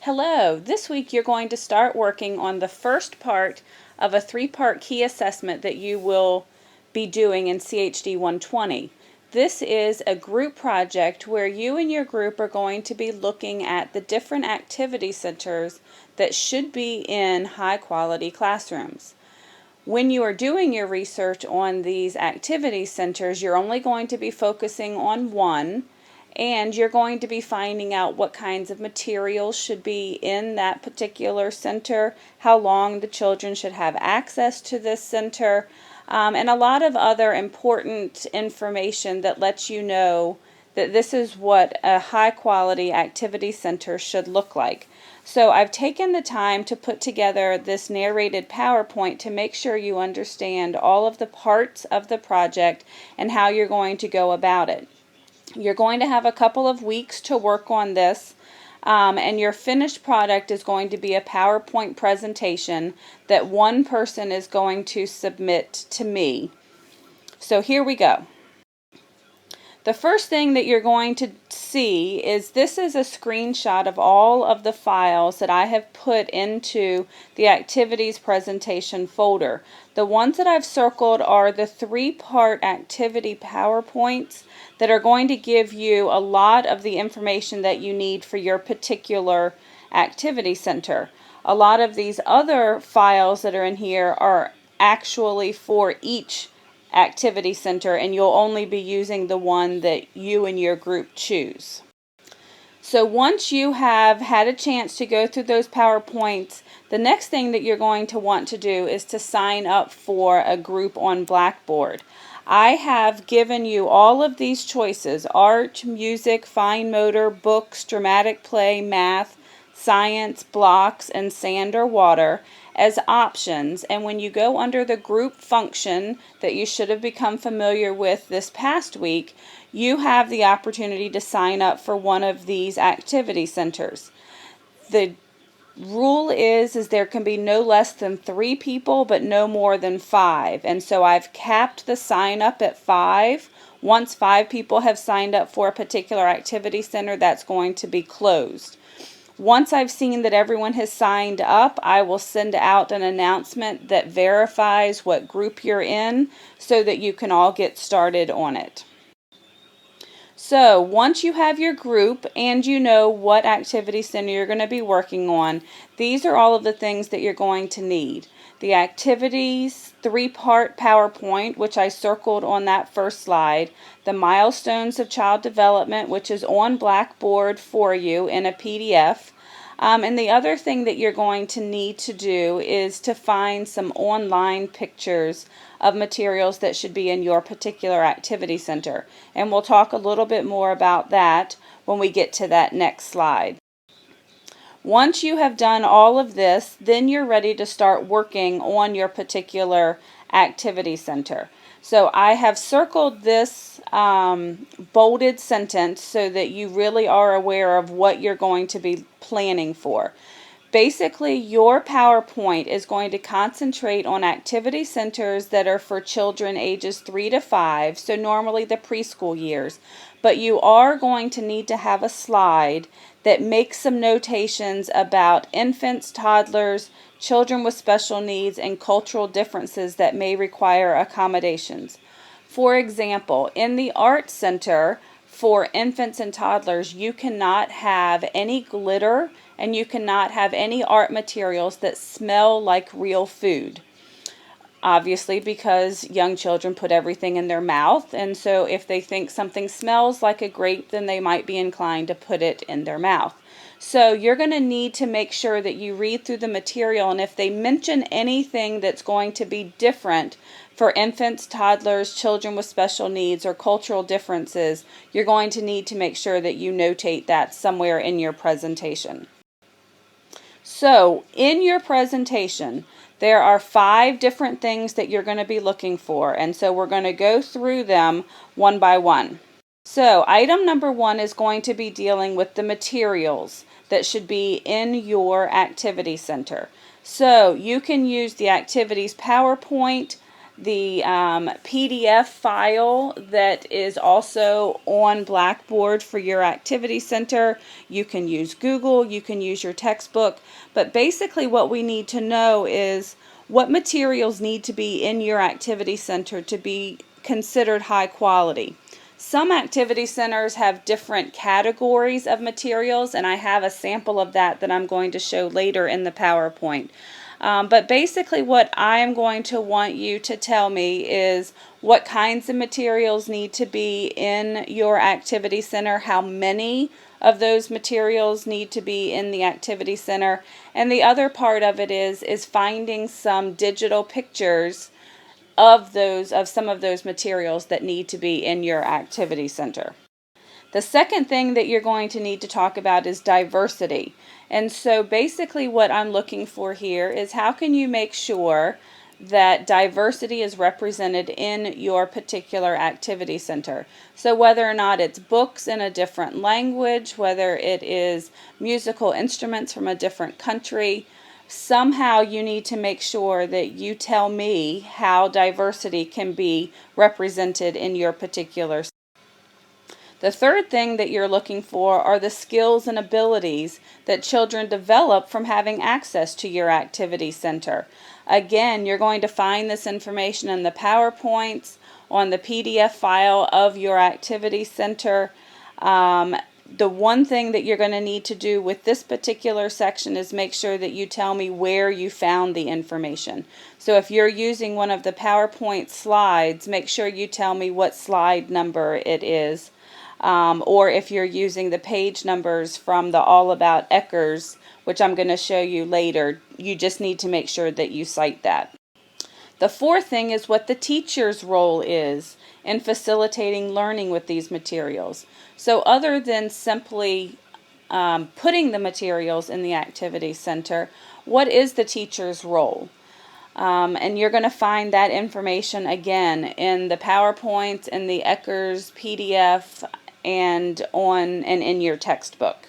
Hello, this week you're going to start working on the first part of a three-part key assessment that you will be doing in CHD 120. This is a group project where you and your group are going to be looking at the different activity centers that should be in high-quality classrooms. When you are doing your research on these activity centers, you're only going to be focusing on one, and you're going to be finding out what kinds of materials should be in that particular center, how long the children should have access to this center, and a lot of other important information that lets you know that this is what a high quality activity center should look like. So I've taken the time to put together this narrated PowerPoint to make sure you understand all of the parts of the project and how you're going to go about it. You're going to have a couple of weeks to work on this, and your finished product is going to be a PowerPoint presentation that one person is going to submit to me. So here we go. The first thing that you're going to see is this is a screenshot of all of the files that I have put into the activities presentation folder. The ones that I've circled are the three-part activity PowerPoints that are going to give you a lot of the information that you need for your particular activity center. A lot of these other files that are in here are actually for each activity center, and you'll only be using the one that you and your group choose. So once you have had a chance to go through those PowerPoints, the next thing that you're going to want to do is to sign up for a group on Blackboard. I have given you all of these choices: art, music, fine motor, books, dramatic play, math, science, blocks, and sand or water as options. And when you go under the group function that you should have become familiar with this past week, you have the opportunity to sign up for one of these activity centers. The rule is there can be no less than 3 people, but no more than 5. And so I've capped the sign up at 5. Once 5 people have signed up for a particular activity center, that's going to be closed. Once I've seen that everyone has signed up, I will send out an announcement that verifies what group you're in so that you can all get started on it. So once you have your group and you know what activity center you're going to be working on, these are all of the things that you're going to need. The activities 3-part PowerPoint, which I circled on that first slide, the milestones of child development, which is on Blackboard for you in a PDF, and the other thing that you're going to need to do is to find some online pictures of materials that should be in your particular activity center. And we'll talk a little bit more about that when we get to that next slide. Once you have done all of this, then you're ready to start working on your particular activity center. So I have circled this bolded sentence so that you really are aware of what you're going to be planning for. Basically, your PowerPoint is going to concentrate on activity centers that are for children ages 3 to 5, so normally the preschool years. But you are going to need to have a slide that makes some notations about infants, toddlers, children with special needs, and cultural differences that may require accommodations. For example, in the art center for infants and toddlers, you cannot have any glitter and you cannot have any art materials that smell like real food. Obviously, because young children put everything in their mouth, and so if they think something smells like a grape, then they might be inclined to put it in their mouth. So you're going to need to make sure that you read through the material, and if they mention anything that's going to be different for infants, toddlers, children with special needs, or cultural differences, you're going to need to make sure that you notate that somewhere in your presentation. So in your presentation, there are 5 different things that you're going to be looking for, and so we're going to go through them one by one. So item number 1 is going to be dealing with the materials that should be in your activity center. So you can use the activities PowerPoint, the PDF file that is also on Blackboard for your activity center. You can use Google, you can use your textbook, but basically what we need to know is what materials need to be in your activity center to be considered high quality. Some activity centers have different categories of materials, and I have a sample of that I'm going to show later in the PowerPoint. But basically what I am going to want you to tell me is what kinds of materials need to be in your activity center, how many of those materials need to be in the activity center, and the other part of it is finding some digital pictures of some of those materials that need to be in your activity center. The second thing that you're going to need to talk about is diversity. And so basically what I'm looking for here is how can you make sure that diversity is represented in your particular activity center. So whether or not it's books in a different language, whether it is musical instruments from a different country, somehow you need to make sure that you tell me how diversity can be represented in your particular center. The third thing that you're looking for are the skills and abilities that children develop from having access to your activity center. Again, you're going to find this information in the PowerPoints, on the PDF file of your activity center. The one thing that you're going to need to do with this particular section is make sure that you tell me where you found the information. So if you're using one of the PowerPoint slides, make sure you tell me what slide number it is. Or if you're using the page numbers from the All About Eckers, which I'm going to show you later, you just need to make sure that you cite that. The fourth thing is what the teacher's role is in facilitating learning with these materials. So other than simply putting the materials in the activity center, what is the teacher's role? And you're going to find that information again in the PowerPoint, in the Eckers PDF, and in your textbook.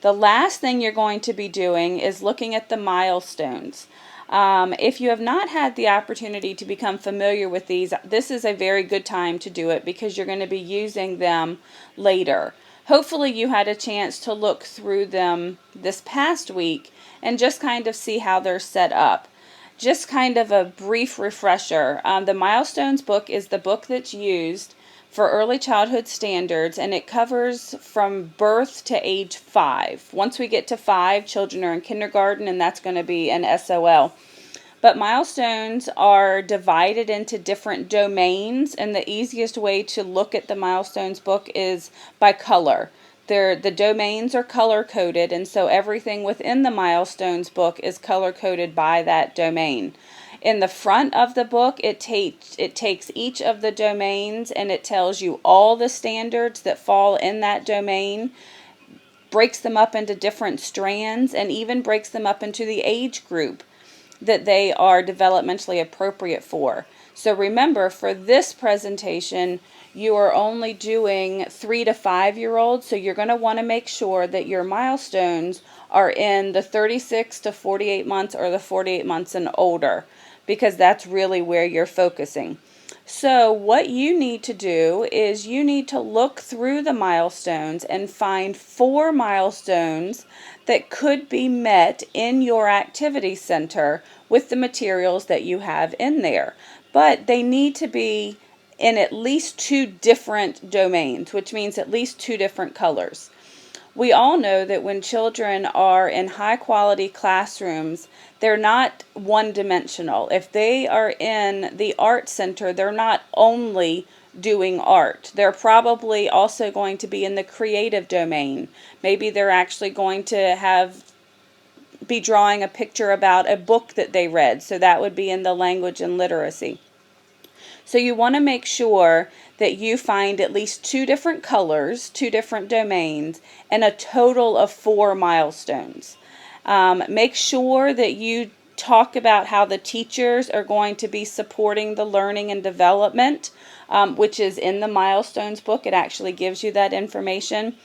The last thing you're going to be doing is looking at the milestones. If you have not had the opportunity to become familiar with these, this is a very good time to do it because you're going to be using them later. Hopefully you had a chance to look through them this past week and just kind of see how they're set up. Just kind of a brief refresher. The Milestones book is the book that's used for early childhood standards, and it covers from birth to age 5. Once we get to 5, children are in kindergarten, and that's going to be an SOL. But milestones are divided into different domains, and the easiest way to look at the Milestones book is by color. The domains are color-coded, and so everything within the Milestones book is color-coded by that domain. In the front of the book, it takes each of the domains and it tells you all the standards that fall in that domain, breaks them up into different strands, and even breaks them up into the age group that they are developmentally appropriate for. So remember, for this presentation, you are only doing 3 to 5-year-olds, so you're going to want to make sure that your milestones are in the 36 to 48 months or the 48 months and older, because that's really where you're focusing. So what you need to do is you need to look through the milestones and find 4 milestones that could be met in your activity center with the materials that you have in there. But they need to be in at least 2 different domains, which means at least 2 different colors. We all know that when children are in high quality classrooms, they're not one-dimensional. If they are in the art center, they're not only doing art. They're probably also going to be in the creative domain. Maybe they're actually going to be drawing a picture about a book that they read, so that would be in the language and literacy. So you want to make sure that you find at least 2 different colors, 2 different domains, and a total of 4 milestones. Make sure that you talk about how the teachers are going to be supporting the learning and development, which is in the Milestones book. It actually gives you that information.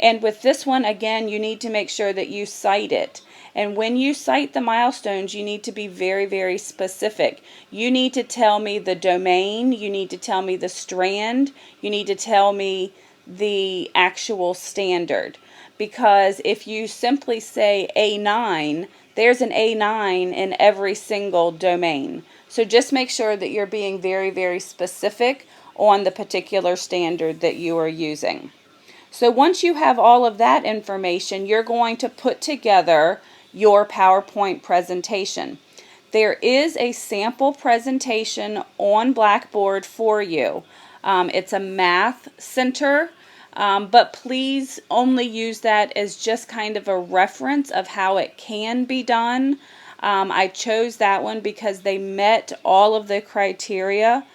And with this one, again, you need to make sure that you cite it. And when you cite the milestones, you need to be very, very specific. You need to tell me the domain, you need to tell me the strand, you need to tell me the actual standard. Because if you simply say A9, there's an A9 in every single domain. So just make sure that you're being very, very specific on the particular standard that you are using. So once you have all of that information, you're going to put together your PowerPoint presentation. There is a sample presentation on Blackboard for you. It's a math center, but please only use that as just kind of a reference of how it can be done. I chose that one because they met all of the criteria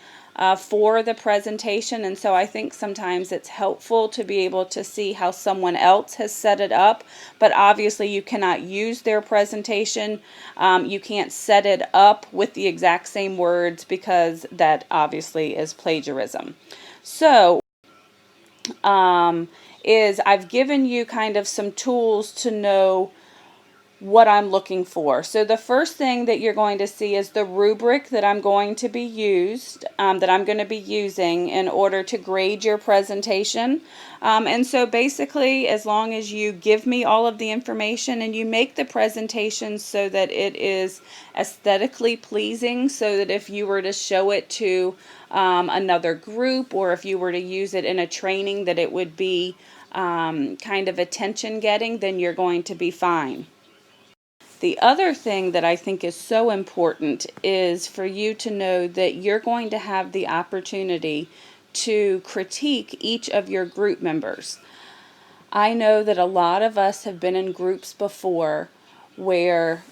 for the presentation, and so I think sometimes it's helpful to be able to see how someone else has set it up, but obviously you cannot use their presentation. You can't set it up with the exact same words because that obviously is plagiarism. So I've given you kind of some tools to know what I'm looking for. So the first thing that you're going to see is the rubric that I'm going to be using in order to grade your presentation. And so basically, as long as you give me all of the information and you make the presentation so that it is aesthetically pleasing, so that if you were to show it to another group, or if you were to use it in a training, that it would be kind of attention getting, then you're going to be fine. The other thing that I think is so important is for you to know that you're going to have the opportunity to critique each of your group members. I know that a lot of us have been in groups before where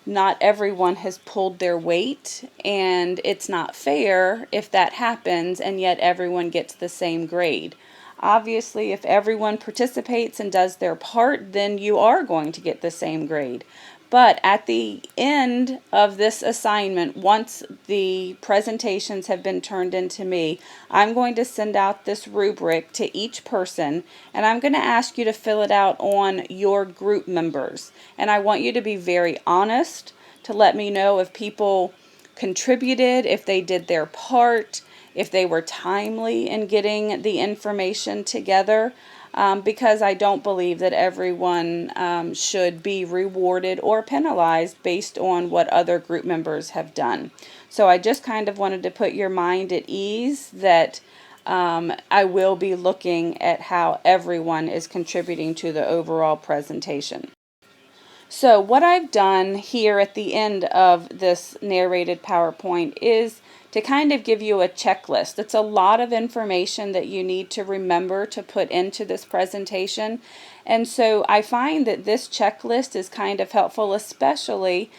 not everyone has pulled their weight, and it's not fair if that happens and yet everyone gets the same grade. Obviously, if everyone participates and does their part, then you are going to get the same grade. But at the end of this assignment, once the presentations have been turned into me, I'm going to send out this rubric to each person, and I'm going to ask you to fill it out on your group members. And I want you to be very honest, to let me know if people contributed, if they did their part, if they were timely in getting the information together. Because I don't believe that everyone should be rewarded or penalized based on what other group members have done. So I just kind of wanted to put your mind at ease that I will be looking at how everyone is contributing to the overall presentation. So what I've done here at the end of this narrated PowerPoint is to kind of give you a checklist. It's a lot of information that you need to remember to put into this presentation. And so I find that this checklist is kind of helpful, especially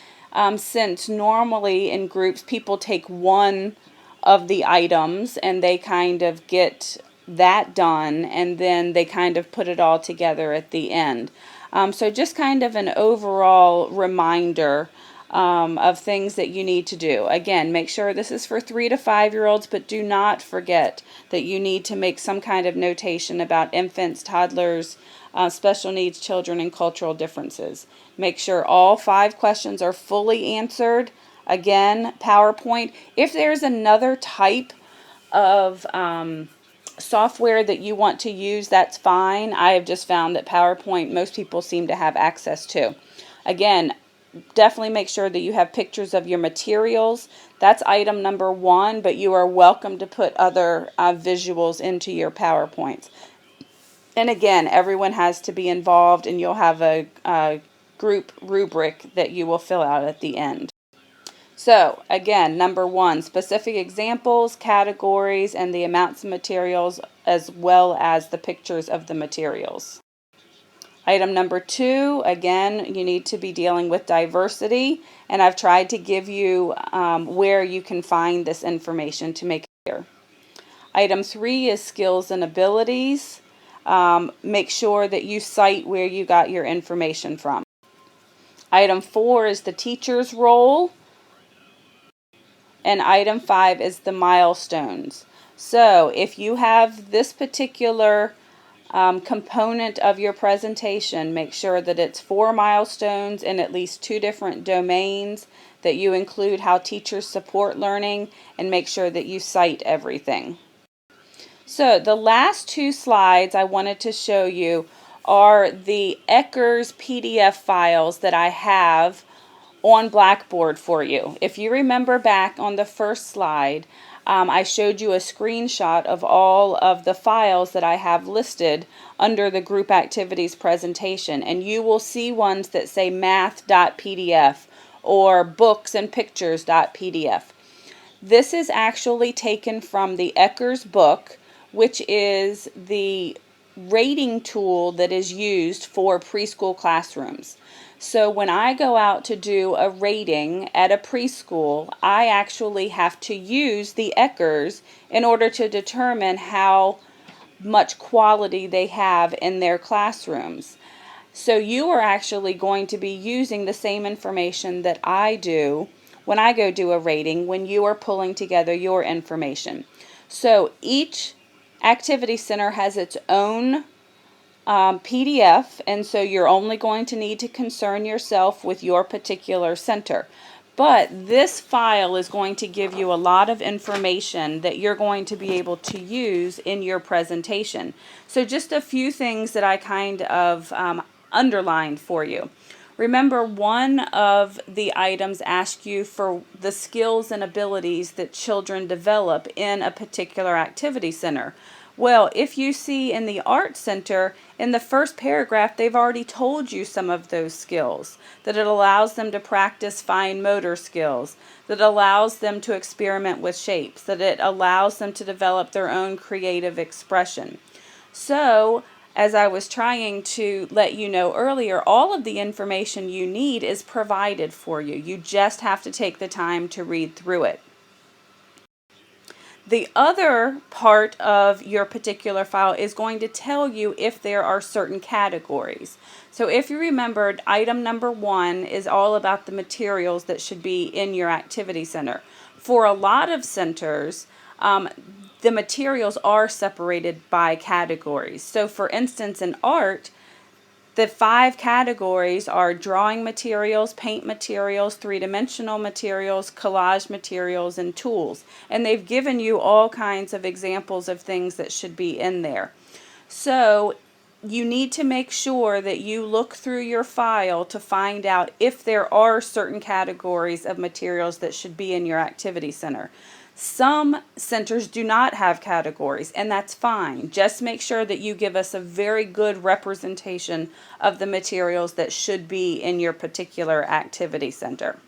since normally in groups people take one of the items and they kind of get that done, and then they kind of put it all together at the end. So just kind of an overall reminder of things that you need to do. Again, make sure this is for 3 to 5-year-olds, but do not forget that you need to make some kind of notation about infants, toddlers, special needs children, and cultural differences. Make sure all 5 questions are fully answered. Again, PowerPoint. If there's another type of software that you want to use, that's fine. I have just found that PowerPoint most people seem to have access to. Again, definitely make sure that you have pictures of your materials. That's item number 1, but you are welcome to put other visuals into your PowerPoints. And again, everyone has to be involved, and you'll have a group rubric that you will fill out at the end. So again, number 1, specific examples, categories, and the amounts of materials, as well as the pictures of the materials. Item number 2, again, you need to be dealing with diversity, and I've tried to give you where you can find this information to make it clear. Item 3 is skills and abilities. Make sure that you cite where you got your information from. Item 4 is the teacher's role. And item 5 is the milestones. So if you have this particular component of your presentation, make sure that it's 4 milestones in at least 2 different domains, that you include how teachers support learning, and make sure that you cite everything. So the last 2 slides I wanted to show you are the Eckers PDF files that I have on Blackboard for you. If you remember back on the first slide, I showed you a screenshot of all of the files that I have listed under the group activities presentation, and you will see ones that say math.pdf or books and pictures.pdf. This is actually taken from the Eckers book, which is the rating tool that is used for preschool classrooms. So when I go out to do a rating at a preschool, I actually have to use the Eckers in order to determine how much quality they have in their classrooms. So you are actually going to be using the same information that I do when I go do a rating when you are pulling together your information. So each activity center has its own PDF, and so you're only going to need to concern yourself with your particular center. But this file is going to give you a lot of information that you're going to be able to use in your presentation. So just a few things that I kind of underlined for you. Remember, one of the items asks you for the skills and abilities that children develop in a particular activity center. Well, if you see in the Art Center, in the first paragraph, they've already told you some of those skills, that it allows them to practice fine motor skills, that it allows them to experiment with shapes, that it allows them to develop their own creative expression. So, as I was trying to let you know earlier, all of the information you need is provided for you. You just have to take the time to read through it. The other part of your particular file is going to tell you if there are certain categories. So if you remembered, item number 1 is all about the materials that should be in your activity center. For a lot of centers, the materials are separated by categories. So for instance, in art, the 5 categories are drawing materials, paint materials, 3-dimensional materials, collage materials, and tools. And they've given you all kinds of examples of things that should be in there. So you need to make sure that you look through your file to find out if there are certain categories of materials that should be in your activity center. Some centers do not have categories, and that's fine. Just make sure that you give us a very good representation of the materials that should be in your particular activity center.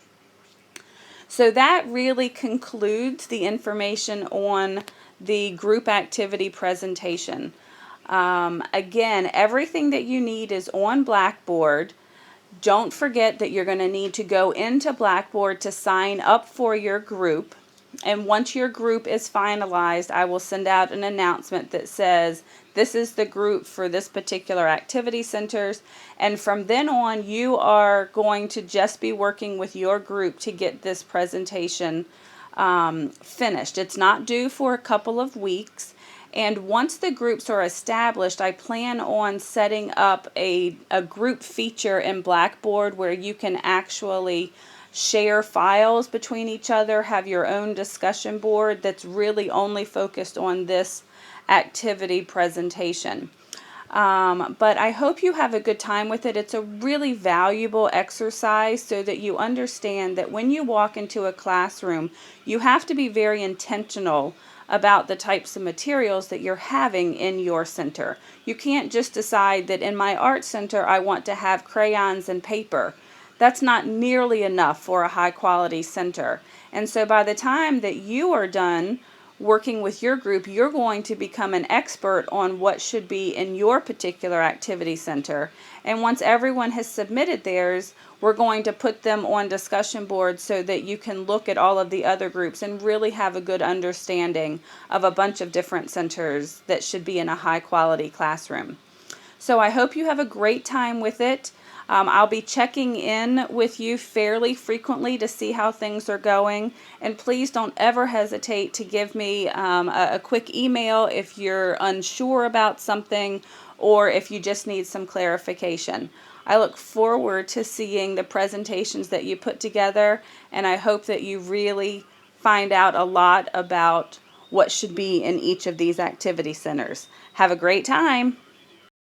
So that really concludes the information on the group activity presentation. Again, everything that you need is on Blackboard. Don't forget that you're going to need to go into Blackboard to sign up for your group. And once your group is finalized, I will send out an announcement that says this is the group for this particular activity centers. And from then on, you are going to just be working with your group to get this presentation finished. It's not due for a couple of weeks. And once the groups are established, I plan on setting up a group feature in Blackboard where you can actually share files between each other, have your own discussion board that's really only focused on this activity presentation. But I hope you have a good time with it. It's a really valuable exercise so that you understand that when you walk into a classroom, you have to be very intentional about the types of materials that you're having in your center. You can't just decide that in my art center I want to have crayons and paper. That's not nearly enough for a high quality center. And so by the time that you are done working with your group, you're going to become an expert on what should be in your particular activity center. And once everyone has submitted theirs, we're going to put them on discussion boards so that you can look at all of the other groups and really have a good understanding of a bunch of different centers that should be in a high quality classroom. So I hope you have a great time with it. I'll be checking in with you fairly frequently to see how things are going, and please don't ever hesitate to give me a quick email if you're unsure about something or if you just need some clarification. I look forward to seeing the presentations that you put together, and I hope that you really find out a lot about what should be in each of these activity centers. Have a great time.